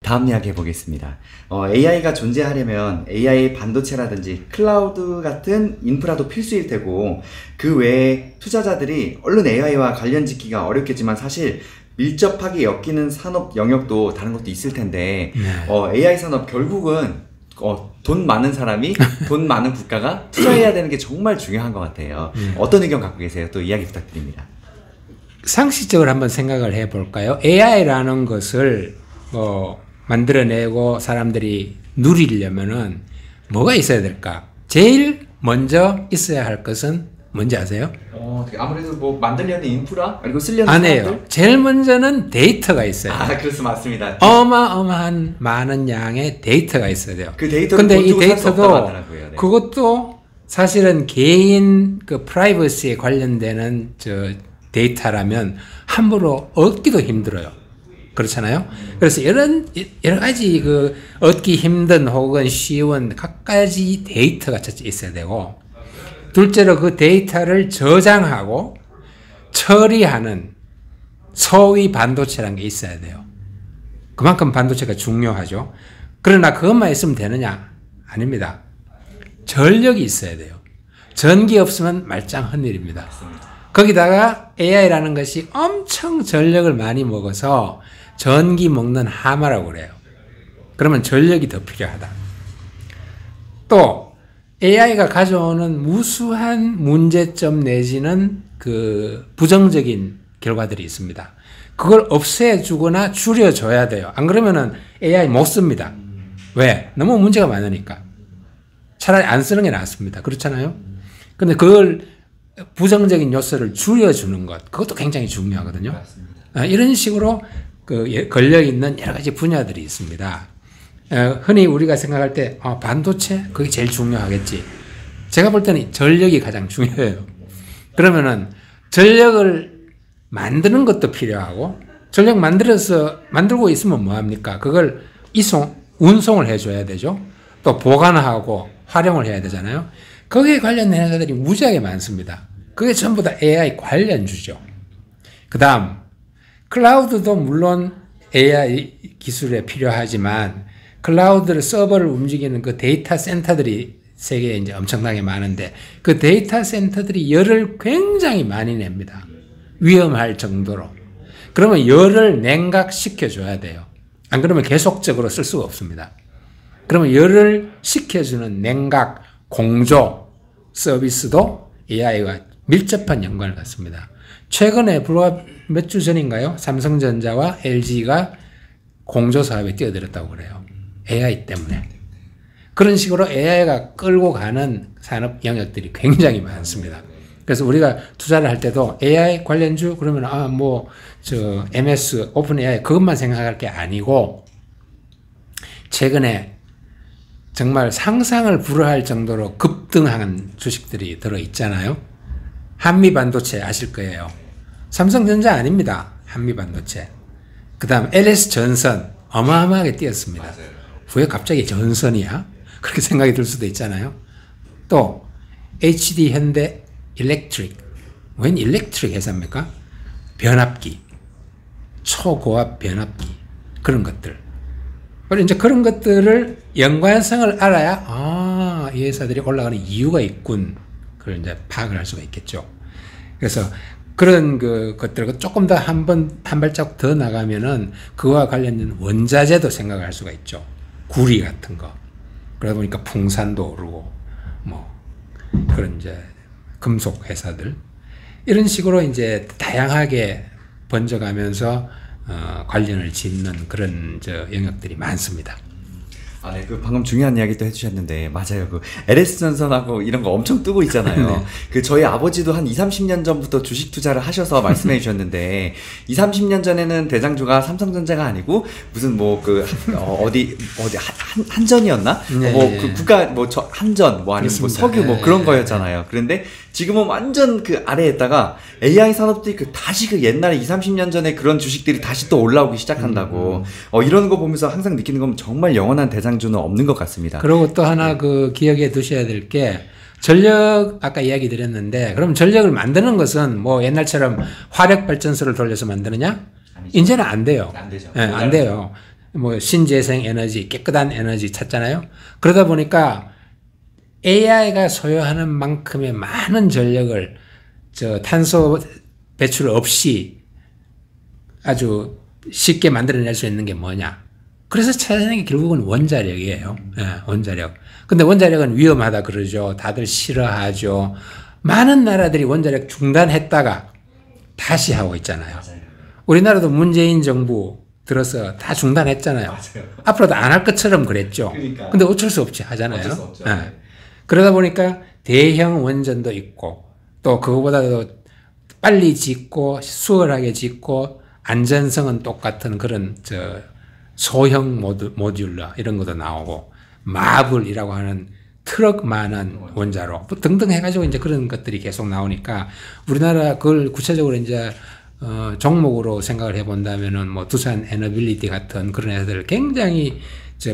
다음 이야기 해보겠습니다. AI가 존재하려면 AI 반도체라든지 클라우드 같은 인프라도 필수일 테고, 그 외에 투자자들이 얼른 AI와 관련 짓기가 어렵겠지만 사실 밀접하게 엮이는 산업 영역도 다른 것도 있을 텐데, AI 산업 결국은 돈 많은 사람이 돈 많은 국가가 투자해야 되는 게 정말 중요한 것 같아요. 어떤 의견 갖고 계세요? 또 이야기 부탁드립니다. 상식적으로 한번 생각을 해볼까요? AI라는 것을 만들어내고 사람들이 누리려면은 뭐가 있어야 될까? 제일 먼저 있어야 할 것은 뭔지 아세요? 아무래도 뭐 만들려는 인프라? 그리고 쓰려는 아니에요. 사람들? 제일 먼저는 데이터가 있어요. 그렇습니다. 맞습니다. 어마어마한 많은 양의 데이터가 있어야 돼요. 그 데이터를 근데 이 돈 주고 살 수 없다고 데이터도 하더라고요. 네. 그것도 사실은 개인 그 프라이버시에 관련되는 데이터라면 함부로 얻기도 힘들어요. 그렇잖아요. 그래서 여러 가지 얻기 힘든 혹은 쉬운 각가지 데이터가 첫째 있어야 되고, 둘째로 그 데이터를 저장하고 처리하는 소위 반도체라는 게 있어야 돼요. 그만큼 반도체가 중요하죠. 그러나 그것만 있으면 되느냐? 아닙니다. 전력이 있어야 돼요. 전기 없으면 말짱한 일입니다. 거기다가 AI라는 것이 엄청 전력을 많이 먹어서 전기 먹는 하마라고 그래요. 그러면 전력이 더 필요하다. 또 AI가 가져오는 무수한 문제점 내지는 부정적인 결과들이 있습니다. 그걸 없애주거나 줄여줘야 돼요. 안 그러면은 AI 못 씁니다. 왜? 너무 문제가 많으니까. 차라리 안 쓰는 게 낫습니다. 그렇잖아요? 근데 그걸 부정적인 요소를 줄여주는 것, 그것도 굉장히 중요하거든요. 이런 식으로 걸려 있는 여러 가지 분야들이 있습니다. 흔히 우리가 생각할 때 반도체 그게 제일 중요하겠지. 제가 볼 때는 전력이 가장 중요해요. 그러면은 전력을 만드는 것도 필요하고, 전력 만들고 있으면 뭐합니까? 그걸 운송을 해줘야 되죠. 또 보관하고 활용을 해야 되잖아요. 거기에 관련된 회사들이 무지하게 많습니다. 그게 전부 다 AI 관련주죠. 그 다음 클라우드도 물론 AI 기술에 필요하지만, 클라우드를 서버를 움직이는 그 데이터 센터들이 세계에 이제 엄청나게 많은데, 그 데이터 센터들이 열을 굉장히 많이 냅니다. 위험할 정도로. 그러면 열을 냉각시켜줘야 돼요. 안 그러면 계속적으로 쓸 수가 없습니다. 그러면 열을 식혀주는 냉각, 공조 서비스도 AI와 밀접한 연관을 갖습니다. 최근에 불과 몇 주 전인가요? 삼성전자와 LG가 공조 사업에 뛰어들었다고 그래요. AI 때문에. 그런 식으로 AI가 끌고 가는 산업 영역들이 굉장히 많습니다. 그래서 우리가 투자를 할 때도 AI 관련주 그러면 MS, 오픈 AI 그것만 생각할 게 아니고, 최근에 정말 상상을 불허할 정도로 급등한 주식들이 들어있잖아요. 한미반도체 아실 거예요. 삼성전자 아닙니다. 한미반도체. 그 다음 LS전선 어마어마하게 뛰었습니다. 맞아요. 왜 갑자기 전선이야? 그렇게 생각이 들 수도 있잖아요. 또 HD 현대 일렉트릭. 웬 일렉트릭 회사입니까? 변압기, 초고압 변압기, 그런 것들. 그리고 이제 그런 것들을 연관성을 알아야 이 회사들이 올라가는 이유가 있군. 그걸 이제 파악을 할 수가 있겠죠. 그래서 그런 것들을 조금 더 한 발자국 더 나가면은 그와 관련된 원자재도 생각할 수가 있죠. 구리 같은 거. 그러다 보니까 풍산도 오르고, 그런 이제 금속 회사들. 이런 식으로 이제 다양하게 번져가면서 관련을 짓는 그런 영역들이 많습니다. 네, 방금 중요한 이야기 또 해주셨는데, 맞아요. LS전선하고 이런 거 엄청 뜨고 있잖아요. 네. 저희 아버지도 한 20, 30년 전부터 주식 투자를 하셔서 말씀해 주셨는데, 20, 30년 전에는 대장주가 삼성전자가 아니고, 무슨 한전이었나? 네. 국가, 한전, 아니면 석유, 그런 거였잖아요. 그런데 지금은 완전 아래에다가 AI 산업들이 다시 옛날에 20, 30년 전에 그런 주식들이 다시 또 올라오기 시작한다고. 이런 거 보면서 항상 느끼는 건 정말 영원한 대장주는 없는 것 같습니다. 그리고 또 하나 기억에 두셔야 될 게, 전력 아까 이야기 드렸는데, 그럼 전력을 만드는 것은 옛날처럼 화력 발전소를 돌려서 만드느냐? 아니죠. 이제는 안 돼요. 안 되죠. 네, 안 돼요. 뭐 신재생 에너지, 깨끗한 에너지 찾잖아요. 그러다 보니까 AI가 소요하는 만큼의 많은 전력을 탄소 배출 없이 아주 쉽게 만들어낼 수 있는 게 뭐냐. 그래서 찾아내는 게 결국은 원자력이에요. 원자력. 근데 원자력은 위험하다 그러죠. 다들 싫어하죠. 많은 나라들이 원자력 중단했다가 다시 하고 있잖아요. 우리나라도 문재인 정부 들어서 다 중단했잖아요. 앞으로도 안 할 것처럼 그랬죠. 그러니까. 근데 어쩔 수 없이 하잖아요. 어쩔 수 없죠. 그러다 보니까 대형 원전도 있고 또 그거보다도 빨리 짓고 수월하게 짓고 안전성은 똑같은 그런 소형 모듈러 이런 것도 나오고 마블이라고 하는 트럭만한 원자로 등등 해가지고 이제 그런 것들이 계속 나오니까 우리나라 그걸 구체적으로 이제 종목으로 생각을 해본다면은 뭐 두산 에너빌리티 같은 그런 애들 굉장히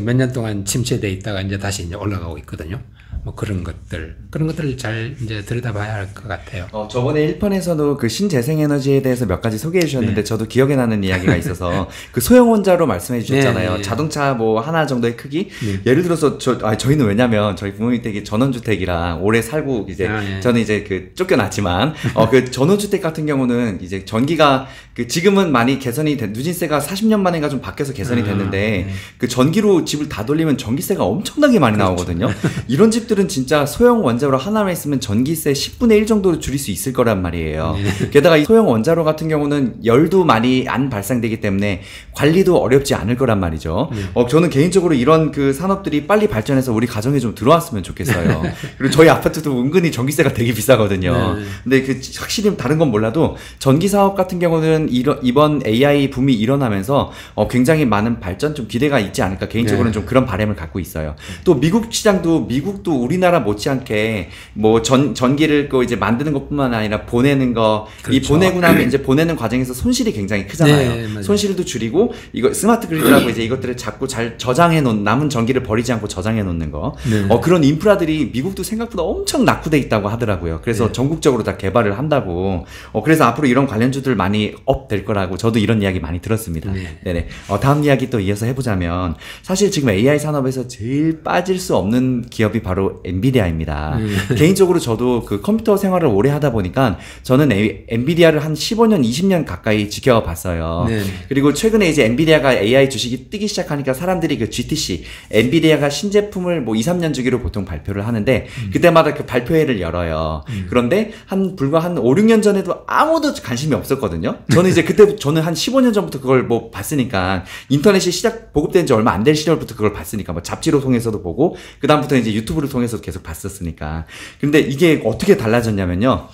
몇 년 동안 침체돼 있다가 이제 다시 이제 올라가고 있거든요. 뭐 그런 것들을 잘 이제 들여다봐야 할 것 같아요. 저번에 1편에서도 그 신재생에너지에 대해서 몇 가지 소개해 주셨는데 네. 저도 기억에 나는 이야기가 있어서 그 소형 원자로 말씀해 주셨잖아요. 네. 자동차 뭐 하나 정도의 크기. 네. 예를 들어서 저희는 왜냐면 저희 부모님 댁이 전원주택이라 오래 살고 이제 네. 저는 이제 그 쫓겨났지만 그 전원주택 같은 경우는 이제 전기가 그 지금은 많이 개선이 누진세가 40년 만에가 좀 바뀌어서 개선이 됐는데 네. 그 전기로 집을 다 돌리면 전기세가 엄청나게 많이 그렇죠. 나오거든요. 이런 집들은 진짜 소형 원자로 하나만 있으면 전기세 10분의 1 정도로 줄일 수 있을 거란 말이에요. 네. 게다가 이 소형 원자로 같은 경우는 열도 많이 안 발생되기 때문에 관리도 어렵지 않을 거란 말이죠. 네. 저는 개인적으로 이런 그 산업들이 빨리 발전해서 우리 가정에 좀 들어왔으면 좋겠어요. 그리고 저희 아파트도 은근히 전기세가 되게 비싸거든요. 네. 근데 그 확실히 다른 건 몰라도 전기 사업 같은 경우는 이번 AI 붐이 일어나면서 굉장히 많은 발전 좀 기대가 있지 않을까 개인적으로는 네. 좀 그런 바람을 갖고 있어요. 또 미국 시장도 미국도 우리나라 못지않게 뭐 전기를 이제 만드는 것뿐만 아니라 보내는 거, 그렇죠. 이 보내고 나면 이제 보내는 과정에서 손실이 굉장히 크잖아요. 네, 손실도 줄이고 이거 스마트 그리드라고 이제 이것들을 자꾸 잘 저장해 놓은 남은 전기를 버리지 않고 저장해 놓는 거. 네. 그런 인프라들이 미국도 생각보다 엄청 낙후돼 있다고 하더라고요. 그래서 네. 전국적으로 다 개발을 한다고. 그래서 앞으로 이런 관련주들 많이 업 될 거라고 저도 이런 이야기 많이 들었습니다. 네. 네네. 다음 이야기 또 이어서 해보자면 사실 지금 AI 산업에서 제일 빠질 수 없는 기업이 바로 엔비디아입니다. 개인적으로 저도 그 컴퓨터 생활을 오래 하다 보니까 저는 엔비디아를 한 15년, 20년 가까이 지켜봤어요. 네. 그리고 최근에 이제 엔비디아가 AI 주식이 뜨기 시작하니까 사람들이 그 GTC, 엔비디아가 신제품을 뭐 2, 3년 주기로 보통 발표를 하는데 그때마다 그 발표회를 열어요. 그런데 불과 한 5, 6년 전에도 아무도 관심이 없었거든요. 저는 이제 그때 저는 한 15년 전부터 그걸 뭐 봤으니까 인터넷이 보급된 지 얼마 안 된 시절부터 그걸 봤으니까 뭐 잡지로 통해서도 보고 그다음부터 이제 유튜브를 통해서도 계속 봤었으니까. 근데 이게 어떻게 달라졌냐면요.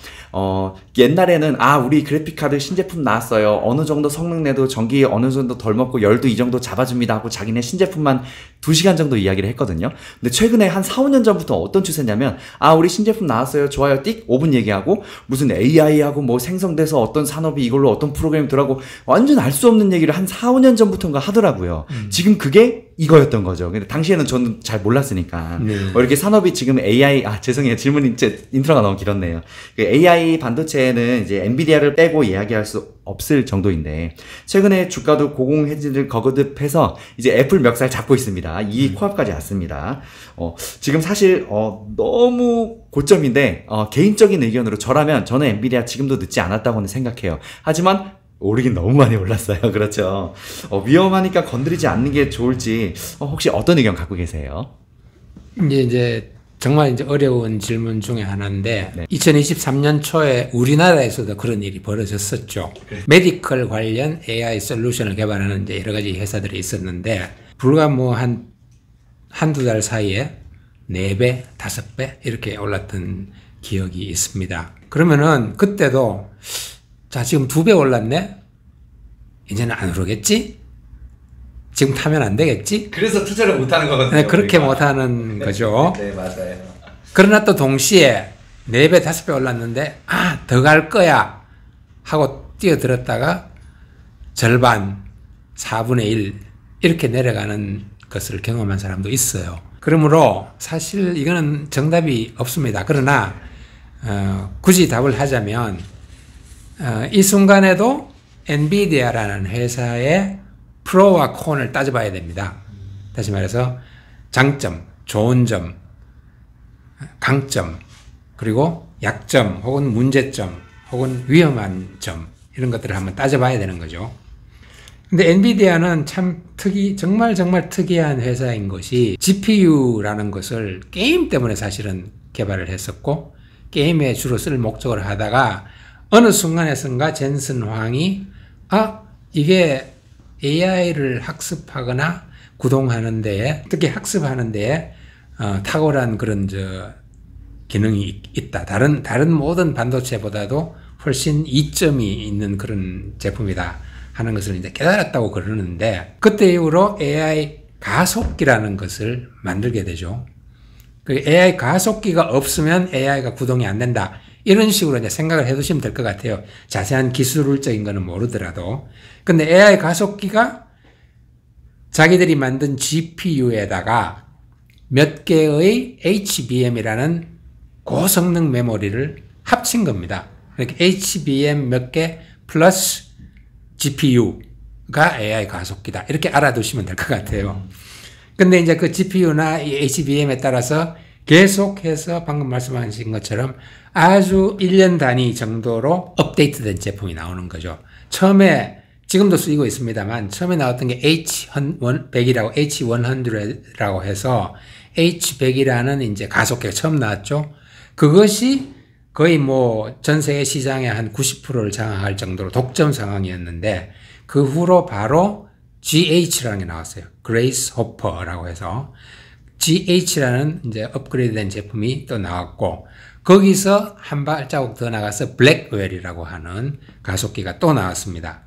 옛날에는 우리 그래픽카드 신제품 나왔어요. 어느 정도 성능 내도 전기 어느 정도 덜 먹고 열도 이 정도 잡아줍니다 하고 자기네 신제품만 2시간 정도 이야기를 했거든요. 근데 최근에 한 4, 5년 전부터 어떤 추세냐면 우리 신제품 나왔어요. 좋아요. 띡 5분 얘기하고 무슨 AI하고 뭐 생성돼서 어떤 산업이 이걸로 어떤 프로그램 들어가고 완전 알 수 없는 얘기를 한 4, 5년 전부터인가 하더라고요. 지금 그게 이거였던 거죠. 근데 당시에는 저는 잘 몰랐으니까. 네. 이렇게 산업이 지금 AI, 죄송해요. 질문이 인트로가 너무 길었네요. 그 AI 반도체는 이제 엔비디아를 빼고 이야기할 수 없을 정도인데, 최근에 주가도 고공해지를 거듭해서 이제 애플 멱살 잡고 있습니다. 이 코앞까지 왔습니다. 지금 사실, 너무 고점인데, 개인적인 의견으로 저라면 저는 엔비디아 지금도 늦지 않았다고는 생각해요. 하지만, 오르긴 너무 많이 올랐어요. 그렇죠. 위험하니까 건드리지 않는 게 좋을지, 혹시 어떤 의견 갖고 계세요? 이제 정말 이제 어려운 질문 중에 하나인데, 네. 2023년 초에 우리나라에서도 그런 일이 벌어졌었죠. 그래. 메디컬 관련 AI 솔루션을 개발하는 이제 여러 가지 회사들이 있었는데, 불과 뭐 한두 달 사이에 4배, 5배 이렇게 올랐던 기억이 있습니다. 그러면은 그때도 자, 지금 2배 올랐네? 이제는 안 오르겠지? 지금 타면 안 되겠지? 그래서 투자를 못 하는 거거든요. 네, 그렇게 못 하는 거죠. 네, 맞아요. 그러나 또 동시에 4배, 5배 올랐는데, 더 갈 거야! 하고 뛰어들었다가 절반, 4분의 1, 이렇게 내려가는 것을 경험한 사람도 있어요. 그러므로 사실 이거는 정답이 없습니다. 그러나, 굳이 답을 하자면, 이 순간에도 엔비디아라는 회사의 프로와 콘을 따져봐야 됩니다. 다시 말해서 장점, 좋은 점, 강점, 그리고 약점 혹은 문제점 혹은 위험한 점 이런 것들을 한번 따져봐야 되는 거죠. 근데 엔비디아는 참 정말 특이한 회사인 것이 GPU라는 것을 게임 때문에 사실은 개발을 했었고 게임에 주로 쓸 목적으로 하다가 어느 순간에선가 젠슨 황이 이게 AI를 학습하거나 구동하는 데에 특히 학습하는 데에 탁월한 그런 기능이 있다. 다른 모든 반도체보다도 훨씬 이점이 있는 그런 제품이다 하는 것을 이제 깨달았다고 그러는데 그때 이후로 AI 가속기라는 것을 만들게 되죠. 그 AI 가속기가 없으면 AI가 구동이 안 된다. 이런 식으로 이제 생각을 해 두시면 될 것 같아요. 자세한 기술적인 거는 모르더라도. 근데 AI 가속기가 자기들이 만든 GPU에다가 몇 개의 HBM이라는 고성능 메모리를 합친 겁니다. 그러니까 HBM 몇 개 플러스 GPU가 AI 가속기다. 이렇게 알아두시면 될 것 같아요. 근데 이제 그 GPU나 이 HBM에 따라서 계속해서 방금 말씀하신 것처럼 아주 1년 단위 정도로 업데이트된 제품이 나오는 거죠. 처음에 지금도 쓰이고 있습니다만 처음에 나왔던 게 H100이라고 H100라고 해서 H100이라는 이제 가속기가 처음 나왔죠. 그것이 거의 뭐 전 세계 시장의 한 90%를 장악할 정도로 독점 상황이었는데 그 후로 바로 GH라는 게 나왔어요. 그레이스 호퍼라고 해서 GH라는 이제 업그레이드된 제품이 또 나왔고 거기서 한 발자국 더 나가서 블랙웰이라고 하는 가속기가 또 나왔습니다.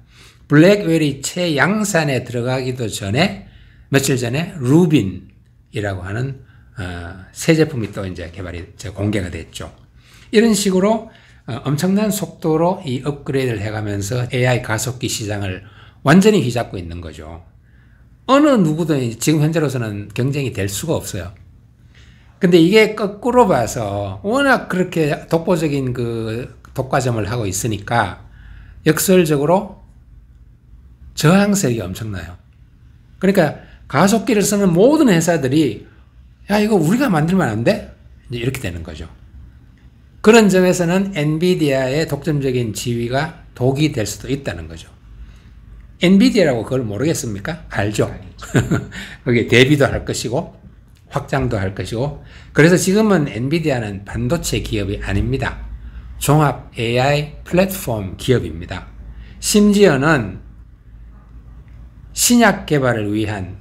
블랙웰이 최양산에 들어가기도 전에 며칠 전에 루빈이라고 하는 새 제품이 또 이제 공개가 됐죠. 이런 식으로 엄청난 속도로 이 업그레이드를 해가면서 AI 가속기 시장을 완전히 휘잡고 있는 거죠. 어느 누구도 지금 현재로서는 경쟁이 될 수가 없어요. 근데 이게 거꾸로 봐서 워낙 그렇게 독보적인 그 독과점을 하고 있으니까 역설적으로 저항세력이 엄청나요. 그러니까 가속기를 쓰는 모든 회사들이 이거 우리가 만들면 안 돼? 이렇게 되는 거죠. 그런 점에서는 엔비디아의 독점적인 지위가 독이 될 수도 있다는 거죠. 엔비디아라고 그걸 모르겠습니까? 알죠. 거기에 대비도 할 것이고 확장도 할 것이고 그래서 지금은 엔비디아는 반도체 기업이 아닙니다. 종합 AI 플랫폼 기업입니다. 심지어는 신약 개발을 위한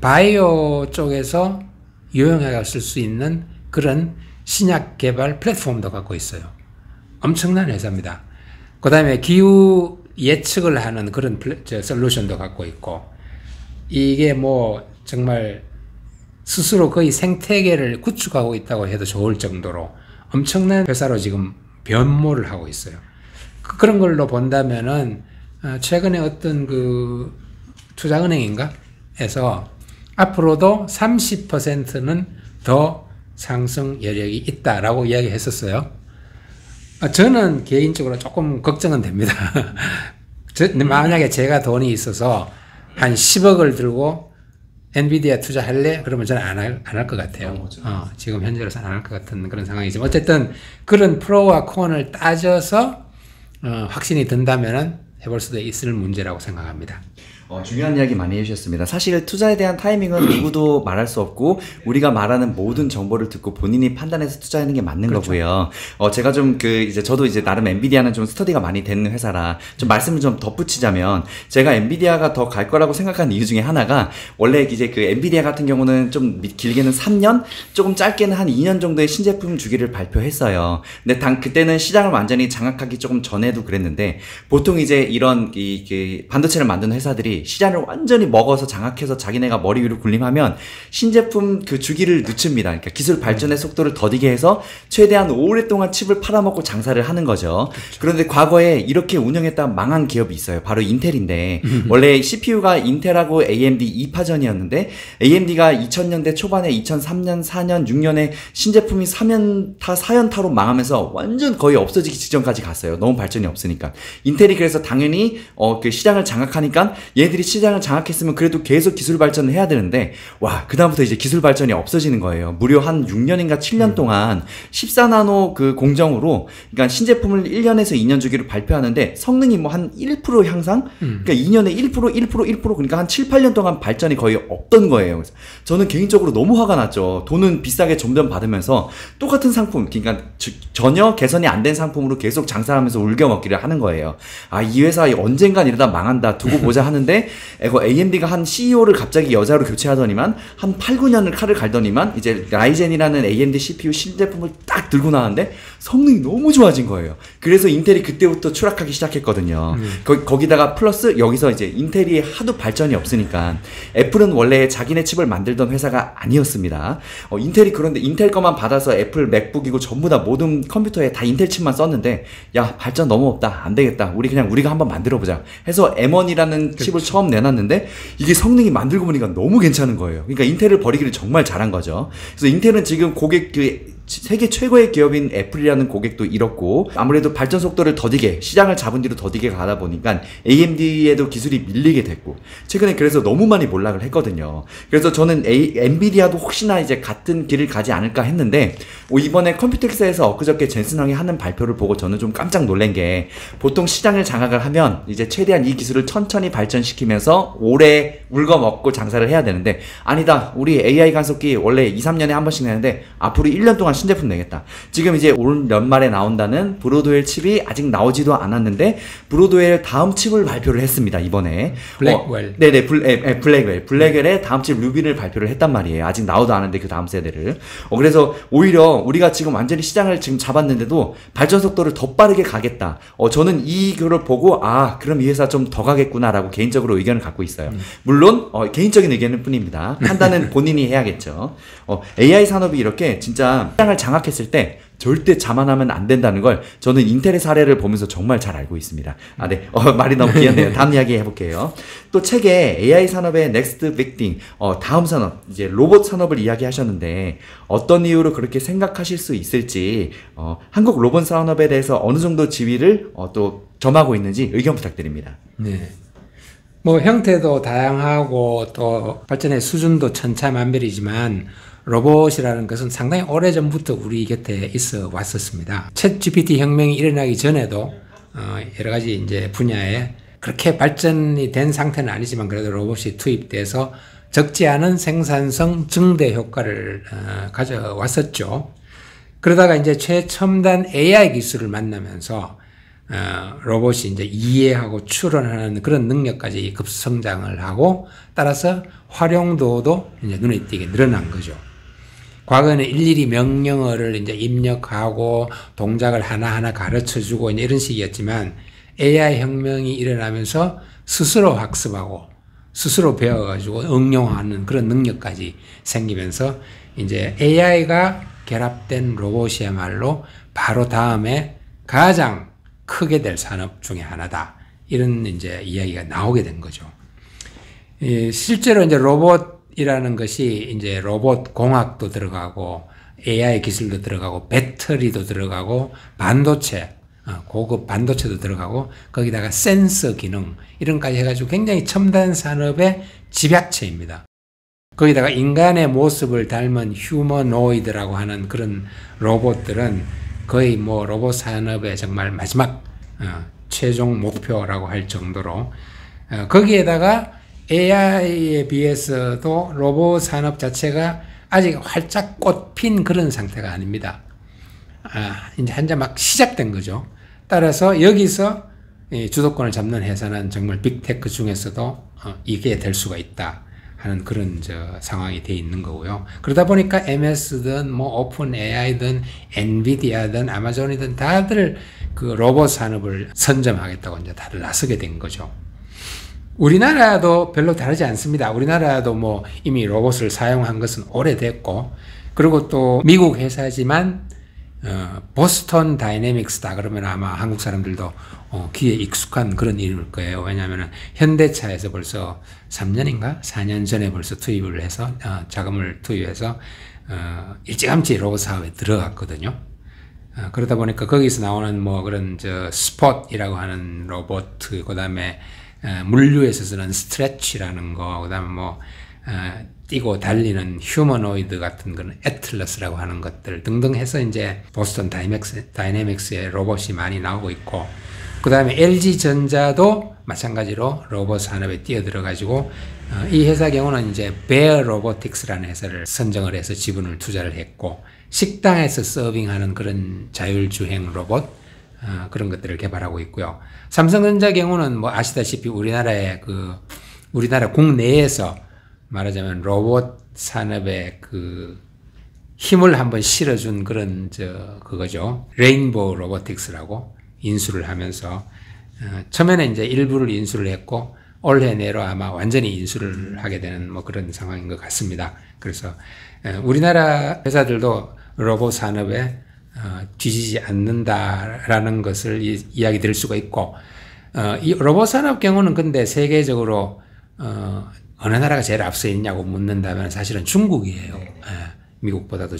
바이오 쪽에서 유용하게 쓸 수 있는 그런 신약 개발 플랫폼도 갖고 있어요. 엄청난 회사입니다. 그 다음에 기후 예측을 하는 그런 솔루션도 갖고 있고 이게 뭐 정말 스스로 거의 생태계를 구축하고 있다고 해도 좋을 정도로 엄청난 회사로 지금 변모를 하고 있어요. 그런 걸로 본다면은 최근에 어떤 그 투자은행인가 해서 앞으로도 30%는 더 상승 여력이 있다라고 이야기했었어요. 저는 개인적으로 조금 걱정은 됩니다. 만약에 제가 돈이 있어서 한 10억을 들고 엔비디아 투자할래? 그러면 저는 안 할 것 같아요. 지금 현재로서는 안 할 것 같은 그런 상황이지만 어쨌든 그런 프로와 콘을 따져서 확신이 든다면 해볼 수도 있을 문제라고 생각합니다. 중요한 이야기 많이 해주셨습니다. 사실 투자에 대한 타이밍은 누구도 말할 수 없고 우리가 말하는 모든 정보를 듣고 본인이 판단해서 투자하는 게 맞는 그렇죠. 거고요. 제가 좀 저도 이제 나름 엔비디아는 좀 스터디가 많이 되는 회사라 좀 말씀을 좀 덧붙이자면 제가 엔비디아가 더 갈 거라고 생각하는 이유 중에 하나가 원래 이제 그 엔비디아 같은 경우는 좀 길게는 3년, 조금 짧게는 한 2년 정도의 신제품 주기를 발표했어요. 근데 그때는 시장을 완전히 장악하기 조금 전에도 그랬는데 보통 이제 이런 반도체를 만드는 회사들이 시장을 완전히 먹어서 장악해서 자기네가 머리 위로 군림하면 신제품 그 주기를 늦춥니다. 그러니까 기술 발전의 속도를 더디게 해서 최대한 오랫동안 칩을 팔아먹고 장사를 하는 거죠. 그렇죠. 그런데 과거에 이렇게 운영했다 망한 기업이 있어요. 바로 인텔인데 원래 CPU가 인텔하고 AMD 2파전이었는데 AMD가 2000년대 초반에 2003년, 4년, 6년에 신제품이 4연타로 망하면서 완전 거의 없어지기 직전까지 갔어요. 너무 발전이 없으니까. 인텔이 그래서 당연히 그 시장을 장악하니까 얘네들이 얘들이 시장을 장악했으면 그래도 계속 기술 발전을 해야 되는데, 와, 그다음부터 이제 기술 발전이 없어지는 거예요. 무려 한 6년인가 7년 동안 14나노 그 공정으로, 그러니까 신제품을 1년에서 2년 주기로 발표하는데 성능이 뭐 한 1% 향상? 그러니까 2년에 1%, 그러니까 한 7, 8년 동안 발전이 거의 없던 거예요. 그래서 저는 개인적으로 너무 화가 났죠. 돈은 비싸게 점점 받으면서 똑같은 상품, 그러니까 전혀 개선이 안 된 상품으로 계속 장사하면서 울겨먹기를 하는 거예요. 아, 이 회사 언젠간 이러다 망한다, 두고 보자 하는데, AMD가 한 CEO를 갑자기 여자로 교체하더니만 한 8, 9년을 칼을 갈더니만 이제 라이젠이라는 AMD CPU 신제품을 딱 들고 나왔는데 성능이 너무 좋아진 거예요. 그래서 인텔이 그때부터 추락하기 시작했거든요. 거기다가 플러스 여기서 이제 인텔이 하도 발전이 없으니까, 애플은 원래 자기네 칩을 만들던 회사가 아니었습니다. 인텔이 그런데 인텔 거만 받아서 애플 맥북이고 전부 다 모든 컴퓨터에 다 인텔 칩만 썼는데, 야, 발전 너무 없다, 안 되겠다, 우리가 한번 만들어보자 해서 M1이라는 칩을 처음 내놨는데 이게 성능이 만들고 보니까 너무 괜찮은 거예요. 그러니까 인텔을 버리기를 정말 잘한 거죠. 그래서 인텔은 지금 고객 세계 최고의 기업인 애플이라는 고객도 잃었고, 아무래도 발전 속도를 더디게, 시장을 잡은 뒤로 더디게 가다 보니까 AMD에도 기술이 밀리게 됐고, 최근에 그래서 너무 많이 몰락을 했거든요. 그래서 저는 엔비디아도 혹시나 이제 같은 길을 가지 않을까 했는데, 이번에 컴퓨텍스에서 엊그저께 젠슨 황이 하는 발표를 보고 저는 좀 깜짝 놀란 게, 보통 시장을 장악을 하면 이제 최대한 이 기술을 천천히 발전시키면서 오래 울거먹고 장사를 해야 되는데, 아니다, 우리 AI 간섭기 원래 2, 3년에 한 번씩 내는데 앞으로 1년 동안 신제품 내겠다. 지금 이제 올 연말에 나온다는 브로드웰 칩이 아직 나오지도 않았는데 브로드웰 다음 칩을 발표를 했습니다, 이번에. 블랙웰. 네네, 블랙웰의 다음 칩 루비를 발표를 했단 말이에요. 아직 나오도 않았는데 그 다음 세대를. 그래서 오히려 우리가 지금 완전히 시장을 지금 잡았는데도 발전 속도를 더 빠르게 가겠다. 저는 이거를 보고, 아, 그럼 이 회사 좀 더 가겠구나라고 개인적으로 의견을 갖고 있어요. 물론 개인적인 의견일 뿐입니다. 판단은 본인이 해야겠죠. AI 산업이 이렇게 진짜 시장을 장악했을 때 절대 자만하면 안 된다는 걸 저는 인텔의 사례를 보면서 정말 잘 알고 있습니다. 아, 네. 말이 너무 길었네요. 다음 이야기 해볼게요. 또 책에 AI 산업의 Next Big Thing, 다음 산업, 이제 로봇 산업을 이야기하셨는데, 어떤 이유로 그렇게 생각하실 수 있을지, 한국 로봇 산업에 대해서 어느 정도 지위를 또 점하고 있는지 의견 부탁드립니다. 네. 뭐 형태도 다양하고 또 발전의 수준도 천차만별이지만 로봇이라는 것은 상당히 오래전부터 우리 곁에 있어 왔었습니다. 챗 GPT 혁명이 일어나기 전에도 여러 가지 이제 분야에 그렇게 발전이 된 상태는 아니지만 그래도 로봇이 투입돼서 적지 않은 생산성 증대 효과를 가져왔었죠. 그러다가 이제 최첨단 AI 기술을 만나면서 로봇이 이제 이해하고 추론하는 그런 능력까지 급성장을 하고, 따라서 활용도도 이제 눈에 띄게 늘어난 거죠. 과거에는 일일이 명령어를 이제 입력하고 동작을 하나하나 가르쳐 주고 이제 이런 식이었지만, AI 혁명이 일어나면서 스스로 학습하고 스스로 배워가지고 응용하는 그런 능력까지 생기면서 이제 AI가 결합된 로봇이야말로 바로 다음에 가장 크게 될 산업 중에 하나다. 이런 이제 이야기가 나오게 된 거죠. 실제로 이제 로봇이라는 것이 이제 로봇 공학도 들어가고 AI 기술도 들어가고 배터리도 들어가고 반도체, 고급 반도체도 들어가고 거기다가 센서 기능 이런까지 해가지고 굉장히 첨단 산업의 집약체입니다. 거기다가 인간의 모습을 닮은 휴머노이드라고 하는 그런 로봇들은 거의 뭐 로봇 산업의 정말 마지막 최종 목표라고 할 정도로, 거기에다가 AI에 비해서도 로봇 산업 자체가 아직 활짝 꽃핀 그런 상태가 아닙니다. 이제 한자 막 시작된 거죠. 따라서 여기서 주도권을 잡는 회사는 정말 빅테크 중에서도 이게 될 수가 있다 하는 그런 상황이 돼 있는 거고요. 그러다 보니까 MS든 뭐 오픈 AI든 엔비디아든 아마존이든 다들 그 로봇 산업을 선점하겠다고 이제 다들 나서게 된 거죠. 우리나라도 별로 다르지 않습니다. 우리나라도 뭐 이미 로봇을 사용한 것은 오래됐고, 그리고 또 미국 회사지만 보스턴 다이내믹스다 그러면 아마 한국 사람들도 귀에 익숙한 그런 이름일 거예요. 왜냐하면 현대차에서 벌써 3년인가 4년 전에 벌써 투입을 해서 자금을 투입해서 일찌감치 로봇 사업에 들어갔거든요. 그러다 보니까 거기서 나오는 뭐 그런 스폿이라고 하는 로봇, 그다음에 물류에서 쓰는 스트레치라는 거, 그다음에 뭐 뛰고 달리는 휴머노이드 같은 거는 애틀러스라고 하는 것들 등등 해서 이제 보스턴 다이내믹스의 로봇이 많이 나오고 있고, 그 다음에 LG전자도 마찬가지로 로봇 산업에 뛰어들어가지고 이 회사 경우는 이제 베어 로보틱스라는 회사를 선정을 해서 지분을 투자를 했고, 식당에서 서빙하는 그런 자율주행 로봇 그런 것들을 개발하고 있고요. 삼성전자 경우는 뭐 아시다시피 우리나라 국내에서 말하자면 로봇 산업에 그 힘을 한번 실어준 그런 그거죠. 레인보우 로보틱스라고 인수를 하면서 처음에는 이제 일부를 인수를 했고 올해 내로 아마 완전히 인수를 하게 되는 뭐 그런 상황인 것 같습니다. 그래서 우리나라 회사들도 로봇 산업에 뒤지지 않는다라는 것을 이야기 드릴 수가 있고, 이 로봇 산업 경우는 근데 세계적으로 어느 나라가 제일 앞서 있냐고 묻는다면 사실은 중국이에요. 미국보다도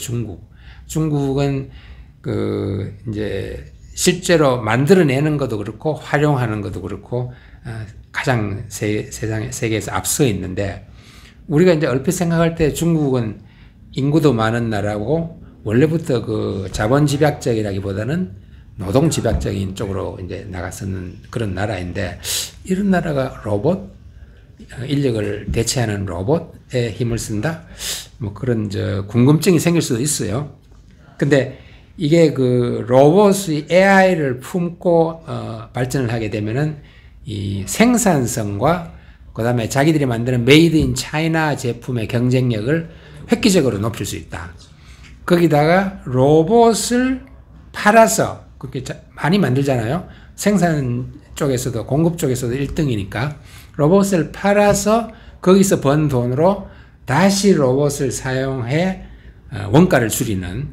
중국은 이제 실제로 만들어내는 것도 그렇고 활용하는 것도 그렇고 가장 세계에서 앞서 있는데, 우리가 이제 얼핏 생각할 때 중국은 인구도 많은 나라고 원래부터 그 자본 집약적이라기보다는 노동 집약적인 쪽으로 이제 나갔었는 그런 나라인데, 이런 나라가 로봇 인력을 대체하는 로봇에 힘을 쓴다? 뭐 그런 궁금증이 생길 수도 있어요. 근데 이게 그 로봇이 AI를 품고 발전을 하게 되면은 이 생산성과 그다음에 자기들이 만드는 메이드 인 차이나 제품의 경쟁력을 획기적으로 높일 수 있다. 거기다가 로봇을 팔아서 그렇게 많이 만들잖아요. 생산 쪽에서도 공급 쪽에서도 1등이니까 로봇을 팔아서 거기서 번 돈으로 다시 로봇을 사용해 원가를 줄이는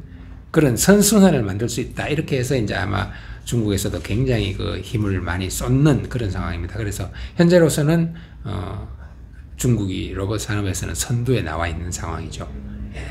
그런 선순환을 만들 수 있다. 이렇게 해서 이제 아마 중국에서도 굉장히 그 힘을 많이 쏟는 그런 상황입니다. 그래서 현재로서는 중국이 로봇 산업에서는 선두에 나와 있는 상황이죠. 네.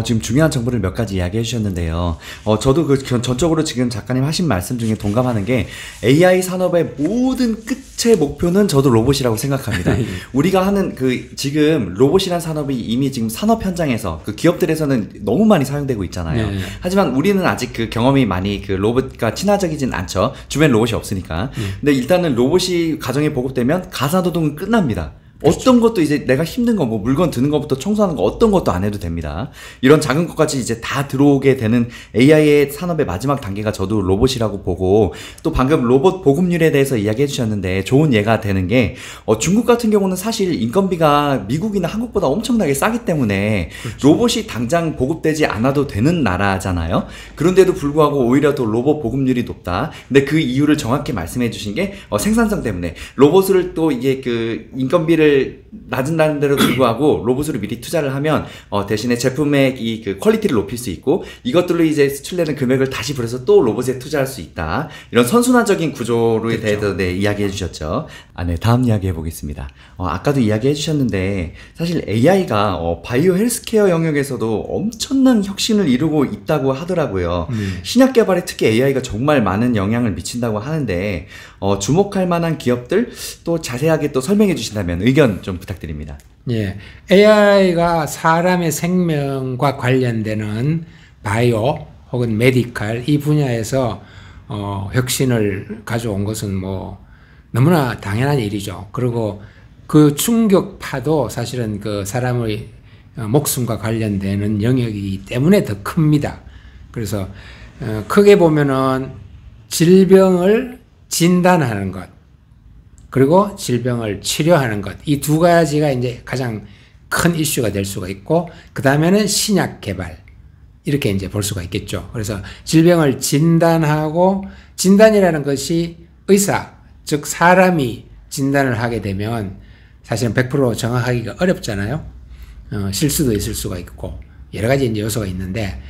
지금 중요한 정보를 몇 가지 이야기해 주셨는데요. 저도 전적으로 지금 작가님 하신 말씀 중에 동감하는 게, AI 산업의 모든 끝의 목표는 저도 로봇이라고 생각합니다. 우리가 하는 지금 로봇이란 산업이 이미 지금 산업 현장에서 기업들에서는 너무 많이 사용되고 있잖아요. 네. 하지만 우리는 아직 경험이 많이 로봇과 친화적이진 않죠. 주변에 로봇이 없으니까. 근데 일단은 로봇이 가정에 보급되면 가사노동은 끝납니다. 어떤 것도 이제 내가 힘든 거, 뭐 물건 드는 것부터 청소하는 거 어떤 것도 안 해도 됩니다. 이런 작은 것까지 이제 다 들어오게 되는 AI의 산업의 마지막 단계가 저도 로봇이라고 보고, 또 방금 로봇 보급률에 대해서 이야기해 주셨는데 좋은 예가 되는 게, 중국 같은 경우는 사실 인건비가 미국이나 한국보다 엄청나게 싸기 때문에 그렇죠. 로봇이 당장 보급되지 않아도 되는 나라잖아요. 그런데도 불구하고 오히려 또 로봇 보급률이 높다. 근데 그 이유를 정확히 말씀해 주신 게 생산성 때문에 로봇을 또 이게 인건비를 낮은다는 데로 불구하고 로봇으로 미리 투자를 하면 대신에 제품의 이 퀄리티를 높일 수 있고, 이것들로 이제 수출되는 금액을 다시 불어서 또 로봇에 투자할 수 있다. 이런 선순환적인 구조로에 그렇죠. 대해서 이야기해 주셨죠. 네, 다음 이야기해 보겠습니다. 아까도 이야기해 주셨는데 사실 AI가 바이오 헬스케어 영역에서도 엄청난 혁신을 이루고 있다고 하더라고요. 신약 개발에 특히 AI가 정말 많은 영향을 미친다고 하는데 주목할 만한 기업들 또 자세하게 또 설명해 주신다면 의견 좀 부탁드립니다. 예, AI가 사람의 생명과 관련되는 바이오 혹은 메디칼 이 분야에서 혁신을 가져온 것은 뭐 너무나 당연한 일이죠. 그리고 그 충격파도 사실은 그 사람의 목숨과 관련되는 영역이기 때문에 더 큽니다. 그래서 크게 보면은 질병을 진단하는 것, 그리고 질병을 치료하는 것, 이 두 가지가 이제 가장 큰 이슈가 될 수가 있고, 그 다음에는 신약 개발, 이렇게 이제 볼 수가 있겠죠. 그래서 질병을 진단하고, 진단이라는 것이 의사, 즉 사람이 진단을 하게 되면 사실은 100% 정확하기가 어렵잖아요. 실수도 있을 수가 있고 여러 가지 이제 요소가 있는데,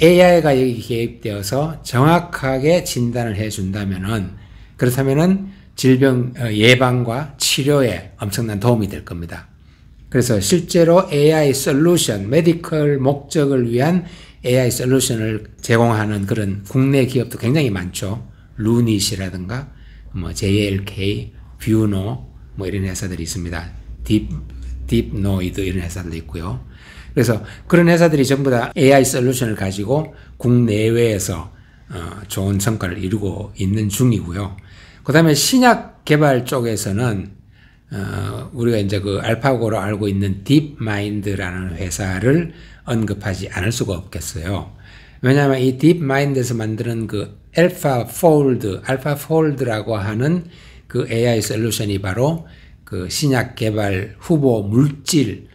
AI가 여기 개입되어서 정확하게 진단을 해준다면은, 그렇다면은 질병 예방과 치료에 엄청난 도움이 될 겁니다. 그래서 실제로 AI 솔루션, 메디컬 목적을 위한 AI 솔루션을 제공하는 그런 국내 기업도 굉장히 많죠. 루닛이라든가 뭐 JLK, 뷰노 뭐 이런 회사들이 있습니다. 딥노이드 이런 회사들도 있고요. 그래서 그런 회사들이 전부 다 AI 솔루션을 가지고 국내외에서 좋은 성과를 이루고 있는 중이고요. 그 다음에 신약 개발 쪽에서는 우리가 이제 그 알파고로 알고 있는 딥마인드라는 회사를 언급하지 않을 수가 없겠어요. 왜냐하면 이 딥마인드에서 만드는 그 알파폴드라고 하는 그 AI 솔루션이 바로 그 신약 개발 후보 물질을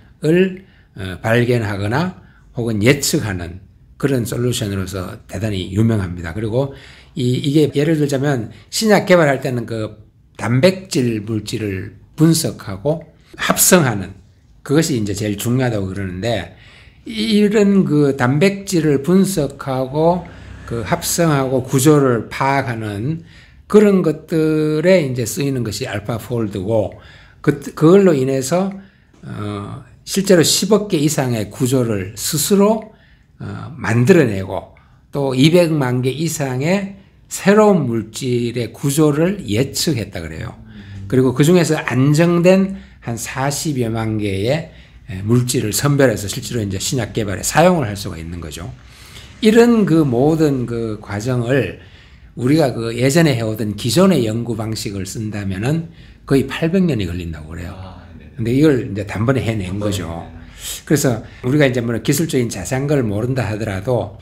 발견하거나 혹은 예측하는 그런 솔루션으로서 대단히 유명합니다. 그리고 이게 예를 들자면 신약 개발할 때는 그 단백질 물질을 분석하고 합성하는 그것이 이제 제일 중요하다고 그러는데 이런 그 단백질을 분석하고 그 합성하고 구조를 파악하는 그런 것들에 이제 쓰이는 것이 알파폴드고 그걸로 인해서 실제로 10억 개 이상의 구조를 스스로 만들어내고 또 200만 개 이상의 새로운 물질의 구조를 예측했다 그래요. 그리고 그 중에서 안정된 한 40여만 개의 물질을 선별해서 실제로 이제 신약 개발에 사용을 할 수가 있는 거죠. 이런 그 모든 그 과정을 우리가 그 예전에 해오던 기존의 연구 방식을 쓴다면은 거의 800년이 걸린다고 그래요. 근데 이걸 이제 단번에 해낸 거죠. 그래서 우리가 이제 뭐 기술적인 자세한 걸 모른다 하더라도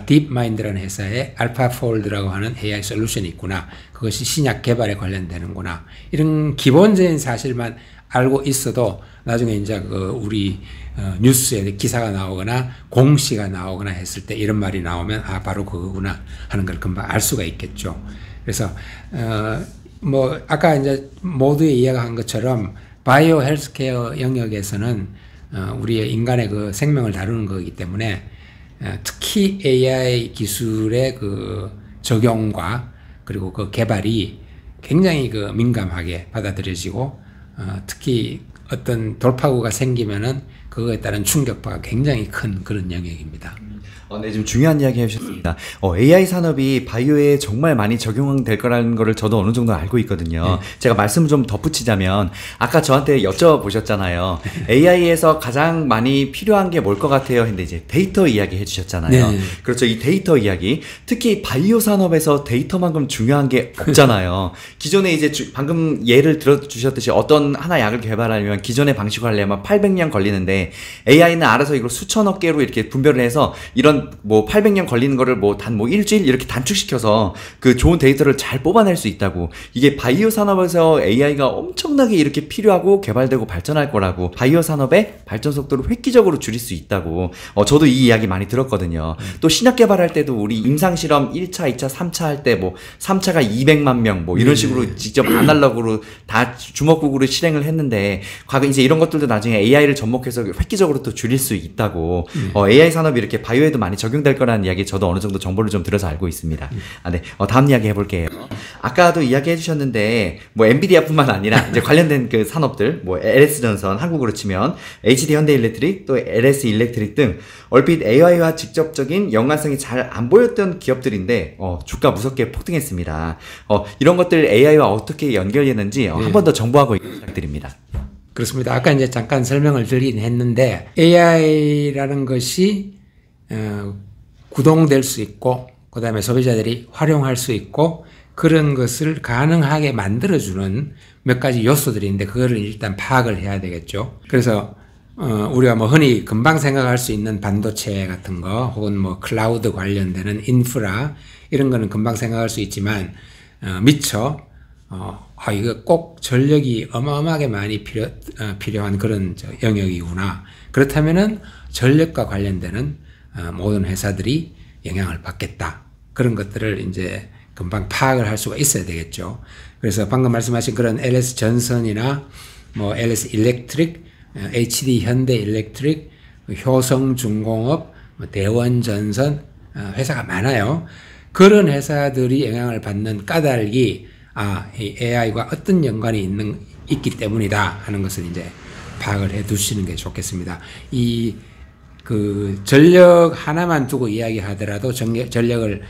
딥마인드라는 회사에 알파폴드라고 하는 AI 솔루션이 있구나. 그것이 신약 개발에 관련되는구나. 이런 기본적인 사실만 알고 있어도 나중에 이제 그 우리 뉴스에 기사가 나오거나 공시가 나오거나 했을 때 이런 말이 나오면 바로 그거구나 하는 걸 금방 알 수가 있겠죠. 그래서 뭐 아까 이제 모두의 이해가 한 것처럼 바이오 헬스케어 영역에서는 우리의 인간의 그 생명을 다루는 거기 때문에 특히 AI 기술의 그 적용과 그리고 그 개발이 굉장히 그 민감하게 받아들여지고 특히 어떤 돌파구가 생기면은 그거에 따른 충격파가 굉장히 큰 그런 영역입니다. 네, 좀 중요한 이야기 해주셨습니다. AI 산업이 바이오에 정말 많이 적용될 거라는 거를 저도 어느 정도 알고 있거든요. 제가 말씀을 좀 덧붙이자면, 아까 저한테 여쭤보셨잖아요. AI에서 가장 많이 필요한 게 뭘 것 같아요? 했는데 이제 데이터 이야기 해주셨잖아요. 네. 그렇죠. 이 데이터 이야기. 특히 바이오 산업에서 데이터만큼 중요한 게 없잖아요. 기존에 이제 방금 예를 들어주셨듯이 어떤 하나 약을 개발하려면 기존의 방식으로 하려면 800년 걸리는데 AI는 알아서 이걸 수천억 개로 이렇게 분별을 해서 이런 뭐 800년 걸리는 거를 뭐 단 뭐 일주일 이렇게 단축시켜서 그 좋은 데이터를 잘 뽑아낼 수 있다고. 이게 바이오 산업에서 AI가 엄청나게 이렇게 필요하고 개발되고 발전할 거라고. 바이오 산업의 발전 속도를 획기적으로 줄일 수 있다고. 저도 이 이야기 많이 들었거든요. 또 신약 개발할 때도 우리 임상 실험 1차, 2차, 3차 할 때 뭐 3차가 200만 명 뭐 이런 식으로 직접 아날로그로 다 주먹구구로 실행을 했는데 과거 이제 이런 것들도 나중에 AI를 접목해서 획기적으로 또 줄일 수 있다고. AI 산업이 이렇게 바이오에도 많이 적용될 거라는 이야기 저도 어느 정도 정보를 좀 들어서 알고 있습니다. 네. 다음 이야기 해볼게요. 아까도 이야기 해주셨는데, 뭐, 엔비디아뿐만 아니라, 이제 관련된 그 산업들, 뭐, LS전선, 한국으로 치면, HD 현대일렉트릭, 또 LS 일렉트릭 등, 얼핏 AI와 직접적인 연관성이 잘 안 보였던 기업들인데, 주가 무섭게 폭등했습니다. 이런 것들 AI와 어떻게 연결되는지, 한 번 더 정보하고 부탁드립니다. 그렇습니다. 아까 이제 잠깐 설명을 드리긴 했는데, AI라는 것이 구동될 수 있고 그 다음에 소비자들이 활용할 수 있고 그런 것을 가능하게 만들어주는 몇 가지 요소들이 있는데 그거를 일단 파악을 해야 되겠죠. 그래서 우리가 뭐 흔히 금방 생각할 수 있는 반도체 같은 거 혹은 뭐 클라우드 관련되는 인프라 이런 거는 금방 생각할 수 있지만 미처 이거 꼭 전력이 어마어마하게 많이 필요한 그런 영역이구나. 그렇다면은 전력과 관련되는 모든 회사들이 영향을 받겠다. 그런 것들을 이제 금방 파악을 할 수가 있어야 되겠죠. 그래서 방금 말씀하신 그런 LS 전선이나 뭐 LS 일렉트릭, HD 현대 일렉트릭, 효성중공업, 대원전선 회사가 많아요. 그런 회사들이 영향을 받는 까닭이 이 AI와 어떤 연관이 있기 때문이다 하는 것을 이제 파악을 해 두시는 게 좋겠습니다. 이 그 전력 하나만 두고 이야기하더라도 전력을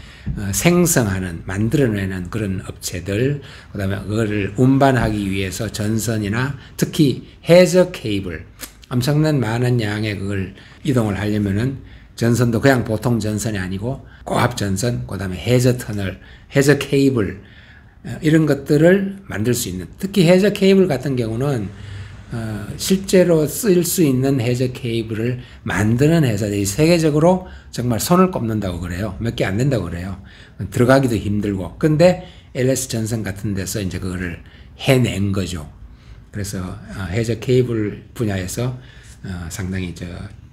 생성하는, 만들어내는 그런 업체들, 그 다음에 그거를 운반하기 위해서 전선이나 특히 해저 케이블, 엄청난 많은 양의 그걸 이동을 하려면은 전선도 그냥 보통 전선이 아니고 고압 전선, 그 다음에 해저 터널, 해저 케이블, 이런 것들을 만들 수 있는, 특히 해저 케이블 같은 경우는 실제로 쓸 수 있는 해저 케이블을 만드는 회사들이 세계적으로 정말 손을 꼽는다고 그래요. 몇 개 안 된다고 그래요. 들어가기도 힘들고. 근데 LS 전선 같은 데서 이제 그거를 해낸 거죠. 그래서 해저 케이블 분야에서 상당히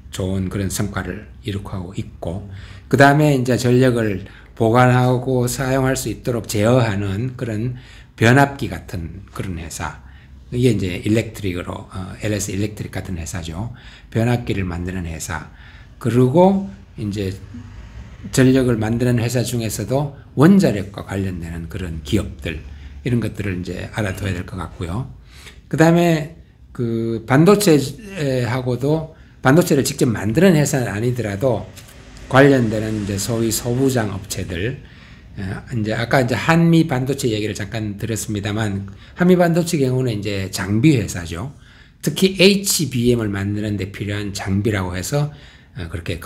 좋은 그런 성과를 이룩하고 있고, 그 다음에 이제 전력을 보관하고 사용할 수 있도록 제어하는 그런 변압기 같은 그런 회사. 이게 이제 일렉트릭으로, LS 일렉트릭 같은 회사죠. 변압기를 만드는 회사. 그리고 이제 전력을 만드는 회사 중에서도 원자력과 관련되는 그런 기업들, 이런 것들을 이제 알아둬야 될 것 같고요. 그 다음에 그 반도체하고도, 반도체를 직접 만드는 회사는 아니더라도 관련되는 이제 소위 소부장 업체들, 이제 아까 이제 한미 반도체 얘기를 잠깐 드렸습니다만, 한미 반도체 경우는 이제 장비 회사죠. 특히 HBM을 만드는 데 필요한 장비라고 해서 그렇게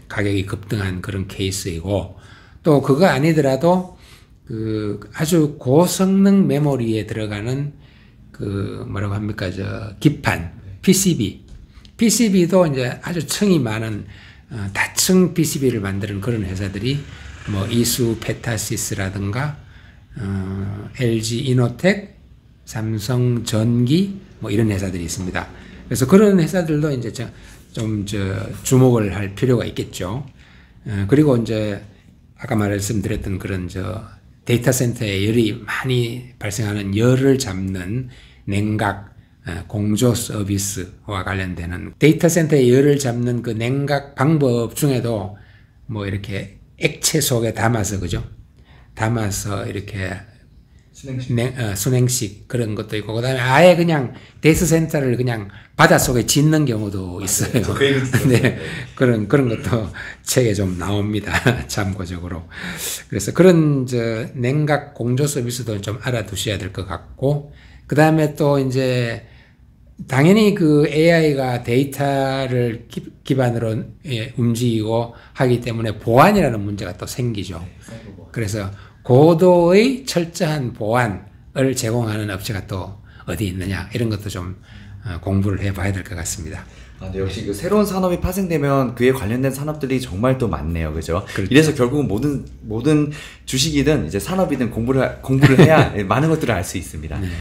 가격이 급등한 그런 케이스이고, 또 그거 아니더라도 그 아주 고성능 메모리에 들어가는 그 뭐라고 합니까, 기판, PCB도 이제 아주 층이 많은 다층 PCB를 만드는 그런 회사들이 뭐 이수 페타시스라든가 LG 이노텍, 삼성 전기 뭐 이런 회사들이 있습니다. 그래서 그런 회사들도 이제 좀 주목을 할 필요가 있겠죠. 그리고 이제 아까 말씀드렸던 그런 데이터 센터에 열이 많이 발생하는 열을 잡는 냉각 공조 서비스와 관련되는 데이터 센터에 열을 잡는 그 냉각 방법 중에도 뭐 이렇게 액체 속에 담아서, 그죠? 담아서 이렇게 순행식 그런 것도 있고, 그 다음에 아예 그냥 데이터 센터를 그냥 바닷속에 짓는 경우도 있어요. 네. 그런 것도 책에 좀 나옵니다. 참고적으로. 그래서 그런 냉각 공조 서비스도 좀 알아두셔야 될 것 같고, 그 다음에 또 이제 당연히 그 AI가 데이터를 기반으로 움직이고 하기 때문에 보안이라는 문제가 또 생기죠. 그래서 고도의 철저한 보안을 제공하는 업체가 또 어디 있느냐, 이런 것도 좀 공부를 해봐야 될 것 같습니다. 네, 역시 그 새로운 산업이 파생되면 그에 관련된 산업들이 정말 또 많네요, 그죠? 그렇죠. 이래서 결국은 모든 주식이든 이제 산업이든 공부를 해야 많은 것들을 알 수 있습니다. 네.